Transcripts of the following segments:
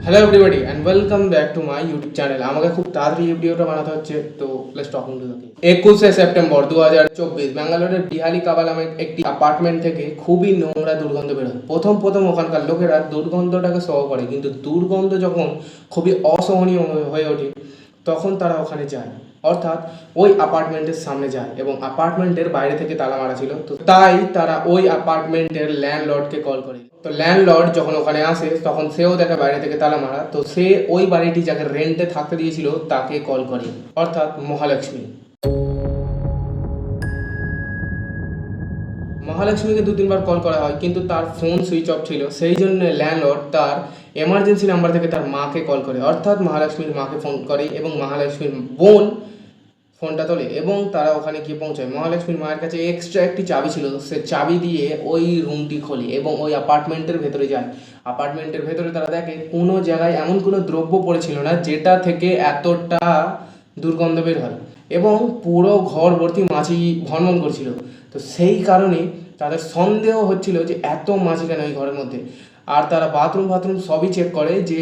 Hello everybody and welcome back to my YouTube channel. আমাকে খুব তাড়াতাড়ি এই ভিডিওটা বানাতে হচ্ছে, তো লেটস টকিং টু দ্য 21শে সেপ্টেম্বর 2024 ব্যাঙ্গালোরের বিহালি কাবালামের একটি অ্যাপার্টমেন্ট থেকে খুবই নোংরা দুর্গন্ধ বেরোয়। প্রথম ওখানকার লোকেরা দুর্গন্ধটাকে সহ করে, কিন্তু দুর্গন্ধ যখন খুবই অসহনীয় হয়ে ওঠে তখন তারা ওখানে যায়, অর্থাৎ ওই অ্যাপার্টমেন্টের সামনে যায় এবং অ্যাপার্টমেন্টের বাইরে থেকে তালা মারা ছিল। তো তাই তারা ওই অ্যাপার্টমেন্টের ল্যান্ডলর্ডকে কল করে। তো ল্যান্ডলর্ড যখন ওখানে আসে তখন সেও দেখে বাইরে থেকে তালা মারা, তো সে ওই বাড়িটি যাকে রেন্টে থাকতে দিয়েছিল তাকে কল করে, অর্থাৎ মহালক্ষ্মী। মহালক্ষ্মীকে 2-3 বার কল করা হয়, কিন্তু তার ফোন সুইচ অফ ছিল। সেই জন্য ল্যান্ডলর্ড তার এমার্জেন্সি নাম্বার থেকে তার মাকে কল করে, অর্থাৎ মহালক্ষ্মীর মাকে ফোন করে এবং মহালক্ষ্মীর বোন ফোনটা তোলে এবং তারা ওখানে গিয়ে পৌঁছায়। মহালক্ষ্মীর মায়ের কাছে এক্সট্রা একটি চাবি ছিল, সে চাবি দিয়ে ওই রুমটি খোলে এবং ওই অ্যাপার্টমেন্টের ভেতরে যায়। অ্যাপার্টমেন্টের ভেতরে তারা দেখে কোনো জায়গায় এমন কোনো দ্রব্য পড়েছিল না যেটা থেকে এতটা দুর্গন্ধ বের হয়, এবং পুরো ঘর ভর্তি মাছি ভনভন করছিল। তো সেই কারণে তাদের সন্দেহ হচ্ছিল যে এত মাছি কেন এই ঘরের মধ্যে। আর তারা বাথরুম সবই চেক করে যে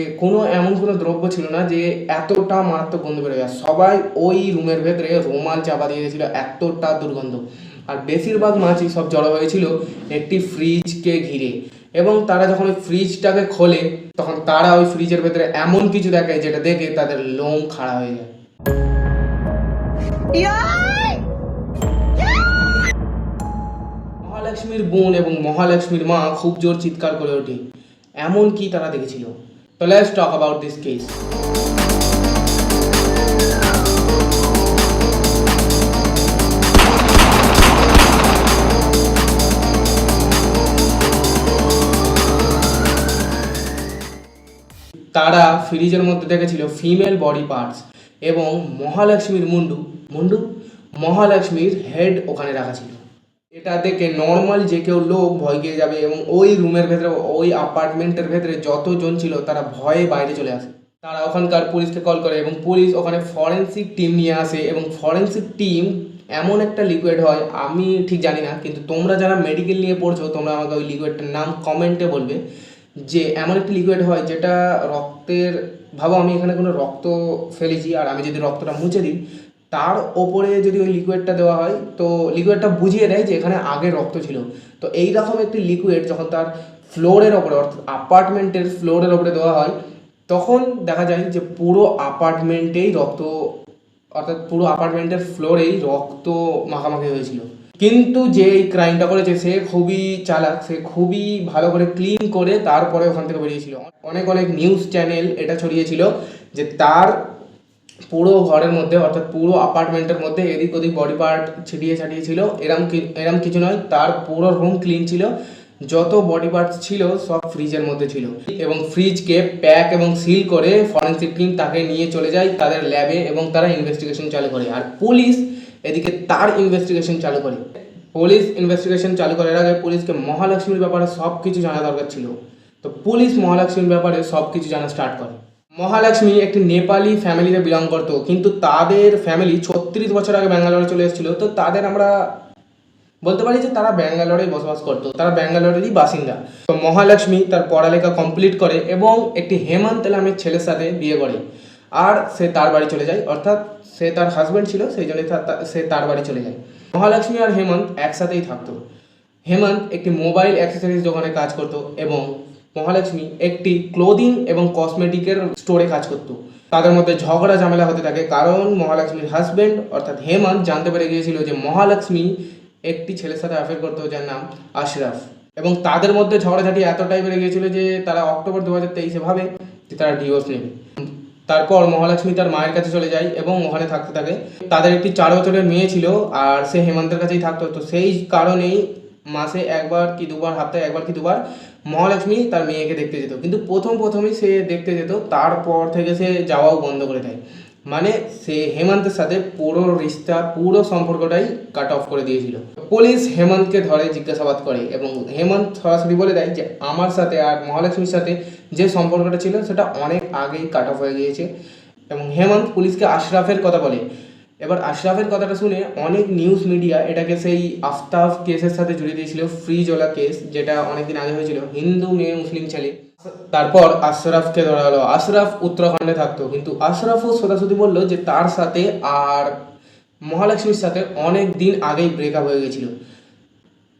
এমন কোনো দ্রব্য ছিল না যে এতটা মারাত্মক গন্ধ বেরোয়। আর সবাই ওই রুমের ভেতরে রুমাল চাপা দিয়ে দিয়েছিল, এতটা দুর্গন্ধ। আর বেশিরভাগ মাছি সব জড়ো হয়েছিল একটি ফ্রিজকে ঘিরে, এবং তারা যখন ওই ফ্রিজটাকে খোলে তখন তারা ওই ফ্রিজের ভেতরে এমন কিছু দেখে যেটা দেখে তাদের লোম খাড়া হয়ে যায়। মহালক্ষ্মীর বোন এবং মহালক্ষ্মীর মা খুব জোর চিৎকার করে ওঠে, এমন কি তারা দেখেছিল। তো let's talk about this case. তারা ফ্রিজের মধ্যে দেখেছিল ফিমেল বডি পার্টস এবং মহালক্ষ্মীর মুন্ডু মহালক্ষ্মীর হেড ওখানে রাখা ছিল। এটা দেখে নর্মাল যে কেউ লোক ভয় পেয়ে যাবে, এবং ওই রুমের ভেতরে ওই অ্যাপার্টমেন্টের ভেতরে যতজন ছিল তারা ভয়ে বাইরে চলে আসে। তারা ওখানকার পুলিশকে কল করে এবং পুলিশ ওখানে ফরেন্সিক টিম নিয়ে আসে, এবং ফরেন্সিক টিম এমন একটা লিকুইড হয়, আমি ঠিক জানি না, কিন্তু তোমরা যারা মেডিকেল নিয়ে পড়ছো তোমরা আমাকে ওই লিকুইডটার নাম কমেন্টে বলবে। যে এমন একটি লিকুইড হয় যেটা রক্তের, ভাবো আমি এখানে কোনো রক্ত ফেলেছি আর আমি যদি রক্তটা মুছে দিই, তার ওপরে যদি ওই লিকুইডটা দেওয়া হয় তো লিকুইডটা বুঝিয়ে দেয় যে এখানে আগে রক্ত ছিল। তো এইরকম একটি লিকুইড যখন তার ফ্লোরের ওপরে, অর্থাৎ অ্যাপার্টমেন্টের ফ্লোরের ওপরে দেওয়া হয়, তখন দেখা যায় যে পুরো অ্যাপার্টমেন্টেই রক্ত, অর্থাৎ পুরো অ্যাপার্টমেন্টের ফ্লোরেই রক্ত মাখামাখি হয়েছিল। কিন্তু যে এই ক্রাইমটা করেছে সে খুবই চালাক, সে খুবই ভালো করে ক্লিন করে তারপরে ওখান থেকে বেরিয়েছিল। অনেক নিউজ চ্যানেল এটা ছড়িয়েছিল যে তার পুরো ঘরের মধ্যে, অর্থাৎ পুরো অ্যাপার্টমেন্টের মধ্যে এদিক ওদিক বডি পার্ট ছিটিয়ে ছিল। এরম কিছু নয়, তার পুরো রুম ক্লিন ছিল, যত বডি পার্টস ছিল সব ফ্রিজের মধ্যে ছিল, এবং ফ্রিজকে প্যাক এবং সিল করে ফরেন্সিক টিম তাকে নিয়ে চলে যায় তাদের ল্যাবে, এবং তারা ইনভেস্টিগেশন চালু করে। আর পুলিশ এদিকে তার ইনভেস্টিগেশন চালু করে। পুলিশ ইনভেস্টিগেশন চালু করার আগে পুলিশকে মহালক্ষ্মীর ব্যাপারে সব কিছু জানা দরকার ছিল। তো পুলিশ মহালক্ষ্মীর ব্যাপারে সব কিছু জানা স্টার্ট করে। মহালক্ষ্মী একটি নেপালি ফ্যামিলিতে বিলং করতো, কিন্তু তাদের ফ্যামিলি 36 বছর আগে ব্যাঙ্গালোরে চলে এসেছিল। তো তাদের আমরা বলতে পারি যে তারা ব্যাঙ্গালোরেই বসবাস করতো, তারা ব্যাঙ্গালোরেরই বাসিন্দা। তো মহালক্ষ্মী তার পড়ালেখা কমপ্লিট করে এবং একটি হেমন্ত নামের ছেলের সাথে বিয়ে করে, আর সে তার বাড়ি চলে যায়, অর্থাৎ সে তার হাজব্যান্ড ছিল সেই জন্য সে তার বাড়ি চলে যায়। মহালক্ষ্মী আর হেমন্ত একসাথেই থাকতো। হেমন্ত একটি মোবাইল অ্যাক্সেসরিজ দোকানে কাজ করতো এবং মহালক্ষ্মী একটি ক্লোদিং এবং কসমেটিকের স্টোরে কাজ করতো। তাদের মধ্যে ঝগড়া ঝামেলা হতে থাকে, কারণ মহালক্ষ্মীর হাজব্যান্ড অর্থাৎ হেমন্ত জানতে পেরে গিয়েছিল যে মহালক্ষ্মী একটি ছেলের সাথে অ্যাফেয়ার করতো যার নাম আশরাফ, এবং তাদের মধ্যে ঝগড়াঝাটি এতটাই বেড়ে গিয়েছিল যে তারা অক্টোবর 2023-এ ভাবে যে তারা ডিভোর্স নেবে। তারপর মহালক্ষ্মী তার মায়ের কাছে চলে যায় এবং ওখানে থাকতে থাকে। তাদের একটি 4 বছরের মেয়ে ছিল আর সে হেমন্তের কাছেই থাকতো। তো সেই কারণেই মাসে একবার কি দুবার, সপ্তাহে একবার কি দুবার মহালক্ষ্মী তার মেয়েকে দেখতে যেত। কিন্তু প্রথমেই সে দেখতে যেত, তারপর থেকে সে যাওয়াও বন্ধ করে দেয়। মানে সে হেমন্তের সাথে পুরো রিশতা, পুরো সম্পর্কটাই কাট অফ করে দিয়েছিল। পুলিশ হেমন্তকে ধরে জিজ্ঞাসাবাদ করে এবং হেমন্ত সরাসরি বলে দেয় যে আমার সাথে আর মহালক্ষ্মীর সাথে যে সম্পর্কটা ছিল সেটা অনেক আগেই কাট অফ হয়ে গিয়েছে। এবং হেমন্ত পুলিশকে আশরাফের কথা বলে এবার আশরাফের কথাটা শুনে অনেক নিউজ মিডিয়া এটাকে সেই আফতাব কেসের সাথে জড়িয়ে দিয়েছিল, ফ্রিজওয়ালা কেস, যেটা অনেকদিন আগে হয়েছিল, হিন্দু মেয়ে মুসলিম ছেলে। তারপর আশরাফকে ধরা হলো। আশরাফ উত্তরাখণ্ডে থাকতো, কিন্তু আশরাফও সোজাসুজি বললো যে তার সাথে আর মহালক্ষ্মীর সাথে অনেক দিন আগেই ব্রেকআপ হয়ে গেছিল।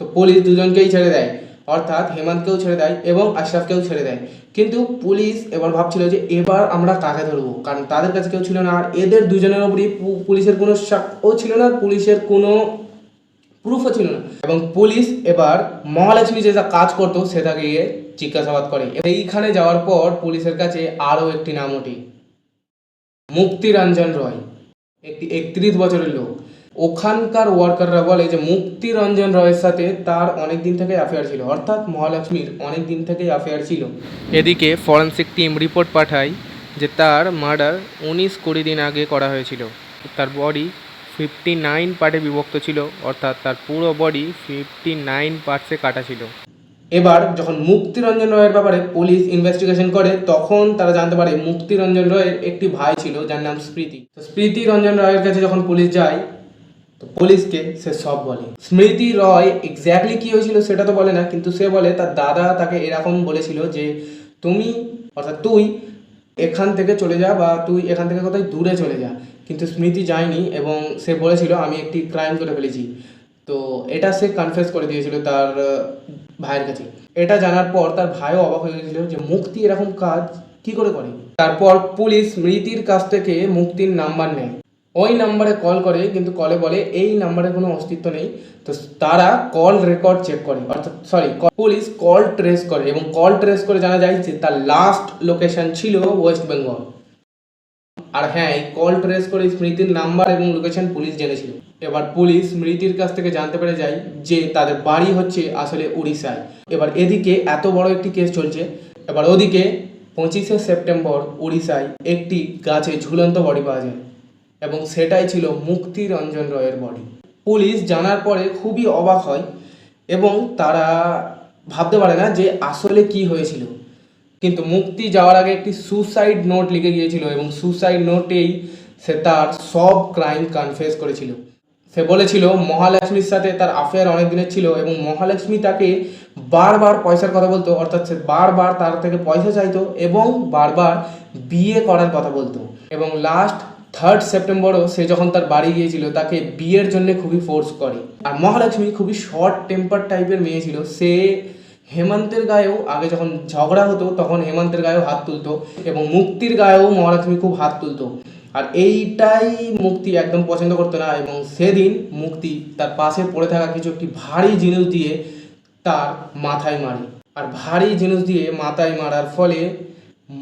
তো পুলিশ দুজনকেই ছেড়ে দেয়, অর্থাৎ হেমন্তকেও ছেড়ে দেয় এবং আশরাফকেও ছেড়ে দেয়। কিন্তু পুলিশ এবার ভাবছিল যে এবার আমরা কাকে ধরবো, কারণ তাদের কাছে কেউ ছিল না, আর এদের দুজনের উপরই পুলিশের কোনো সাক্ষ্যও ছিল না, পুলিশের কোনো প্রুফও ছিল না। এবং পুলিশ এবার মহালক্ষ্মী যেটা কাজ করতো সেটাকে গিয়ে জিজ্ঞাসাবাদ করে। এইখানে যাওয়ার পর পুলিশের কাছে আরও একটি নাম ওঠে, মুক্তিরঞ্জন রয়, একটি 31 বছরের লোক। ওখানকার ওয়ার্কাররা বলে যে মুক্তিরঞ্জন রয়ের সাথে তার অনেক দিন থেকে অ্যাফেয়ার ছিল, অর্থাৎ মহালক্ষ্মীর অনেক দিন থেকেই অ্যাফেয়ার ছিল। এদিকে ফরেন্সিক টিম রিপোর্ট পাঠায় যে তার মার্ডার 19-20 দিন আগে করা হয়েছিল। তার বডি 59 পার্টে বিভক্ত ছিল, অর্থাৎ তার পুরো বডি 59 পার্টসে কাটা ছিল। এবার যখন মুক্তিরঞ্জন রয়ের ব্যাপারে পুলিশ ইনভেস্টিগেশন করে, তখন তারা জানতে পারে মুক্তিরঞ্জন রয়ের একটি ভাই ছিল যার নাম স্মৃতি। তো স্মৃতি রঞ্জন রয়ের কাছে যখন পুলিশ যায়, তো পুলিশকে সে সব বলে। স্মৃতি রয় এক্স্যাক্টলি কী হয়েছিল সেটা তো বলে না, কিন্তু সে বলে তার দাদা তাকে এরকম বলেছিল যে তুমি, অর্থাৎ তুই এখান থেকে চলে যা, বা তুই এখান থেকে কোথায় দূরে চলে যা। কিন্তু স্মৃতি যায়নি এবং সে বলেছিল আমি একটি ক্রাইম করে ফেলেছি। তো এটা সে কনফেস করে দিয়েছিল তার ভাইয়ের কাছে। এটা জানার পর তার ভাইও অবাক হয়ে গেছিল যে মুক্তি এরকম কাজ কি করে করে। তারপর পুলিশ স্মৃতির কাছ থেকে মুক্তির নাম্বার নেয়, ওই নাম্বারে কল করে, কিন্তু কলে বলে এই নাম্বারের কোনো অস্তিত্ব নেই। তো তারা কল রেকর্ড চেক করে, অর্থাৎ পুলিশ কল ট্রেস করে, এবং কল ট্রেস করে জানা যায় যে তার লাস্ট লোকেশন ছিল ওয়েস্ট বেঙ্গল। আর হ্যাঁ, এই কল ট্রেস করে স্মৃতির নাম্বার এবং লোকেশন পুলিশ জেনেছিল। এবার পুলিশ স্মৃতির কাছ থেকে জানতে পেরে যায় যে তাদের বাড়ি হচ্ছে আসলে উড়িষ্যায়। এবার এদিকে এত বড় একটি কেস চলছে, এবার ওদিকে 25শে সেপ্টেম্বর উড়িষ্যায় একটি গাছে ঝুলন্ত বডি পাওয়া যায়, এবং সেটাই ছিল মুক্তিরঞ্জন রয়ের বডি। পুলিশ জানার পরে খুবই অবাক হয় এবং তারা ভাবতে পারে না যে আসলে কি হয়েছিল। কিন্তু মুক্তি যাওয়ার আগে একটি সুসাইড নোট লিখে গিয়েছিল, এবং সুসাইড নোটেই সে তার সব ক্রাইম কনফেস করেছিল। সে বলেছিল মহালক্ষ্মীর সাথে তার অ্যাফেয়ার অনেক দিনের ছিল, এবং মহালক্ষ্মী তাকে বারবার পয়সার কথা বলতো, অর্থাৎ সে বারবার তার থেকে পয়সা চাইতো এবং বারবার বিয়ে করার কথা বলতো। এবং লাস্ট 3rd সেপ্টেম্বরও সে যখন তার বাড়ি গিয়েছিল তাকে বিয়ের জন্য খুবই ফোর্স করে। আর মহালক্ষ্মী খুবই শর্ট টেম্পার টাইপের মেয়ে ছিল, সে হেমন্তের গায়েও আগে যখন ঝগড়া হতো তখন হেমন্তের গায়েও হাত তুলতো, এবং মুক্তির গায়েও মহালক্ষ্মী খুব হাত তুলতো। আর এইটাই মুক্তি একদম পছন্দ করতো না, এবং সেদিন মুক্তি তার পাশে পড়ে থাকা কিছু একটি ভারী জিনিস দিয়ে তার মাথায় মারে। আর ভারী জিনিস দিয়ে মাথায় মারার ফলে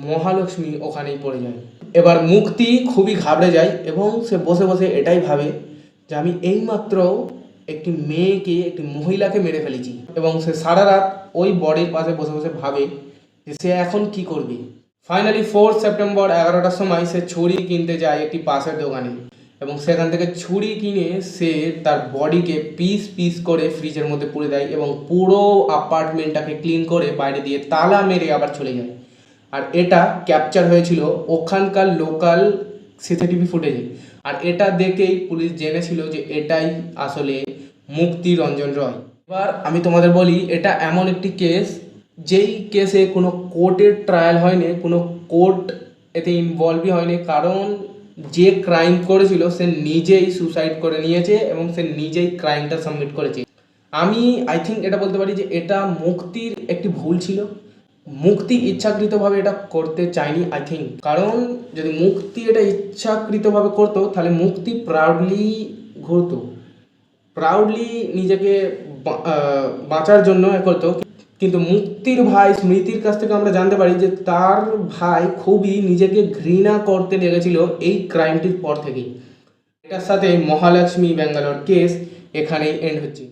মহালক্ষ্মী ওখানেই পড়ে যায়। এবার মুক্তি খুবই ঘাবড়ে যায় এবং সে বসে বসে এটাই ভাবে যে আমি এইমাত্র একটি মেয়েকে, একটি মহিলাকে মেরে ফেলেছি। এবং সে সারা রাত ওই বডির পাশে বসে বসে ভাবে যে সে এখন কি করবে। ফাইনালি 4 সেপ্টেম্বর 11টার সময় সে ছুরি কিনতে যায় একটি পাশের দোকানে, এবং সেখান থেকে ছুরি কিনে সে তার বডিকে পিস পিস করে ফ্রিজের মধ্যে পুরে দেয়, এবং পুরো অ্যাপার্টমেন্টটাকে ক্লিন করে বাইরে দিয়ে তালা মেরে আবার চলে যায়। আর এটা ক্যাপচার হয়েছিল ওখানকার লোকাল সিসিটিভি ফুটেজে। আর এটা দেখেই পুলিশ জেনেছিল যে এটাই আসলে মুক্তিরঞ্জন রয়। এবার আমি তোমাদের বলি, এটা এমন একটি কেস যেই কেসে কোনো কোর্টের ট্রায়াল হয়নি, কোনো কোর্ট এতে ইনভলভই হয়নি, কারণ যে ক্রাইম করেছিল সে নিজেই সুসাইড করে নিয়েছে এবং সে নিজেই ক্রাইমটা সাবমিট করেছে। আমি থিঙ্ক এটা বলতে পারি যে এটা মুক্তির একটি ভুল ছিল। মুক্তি ইচ্ছাকৃতভাবে এটা করতে চায়নি থিঙ্ক, কারণ যদি মুক্তি এটা ইচ্ছাকৃতভাবে করতো তাহলে মুক্তি প্রাউডলি ঘুরতো, প্রাউডলি নিজেকে বাঁচার জন্য করতো। কিন্তু মুক্তির ভাই স্মৃতির কাছ থেকে আমরা জানতে পারি যে তার ভাই খুবই নিজেকে ঘৃণা করতে লেগেছিল এই ক্রাইমটির পর থেকেই। এটার সাথে মহালক্ষ্মী ব্যাঙ্গালোর কেস এখানেই এন্ড হচ্ছে।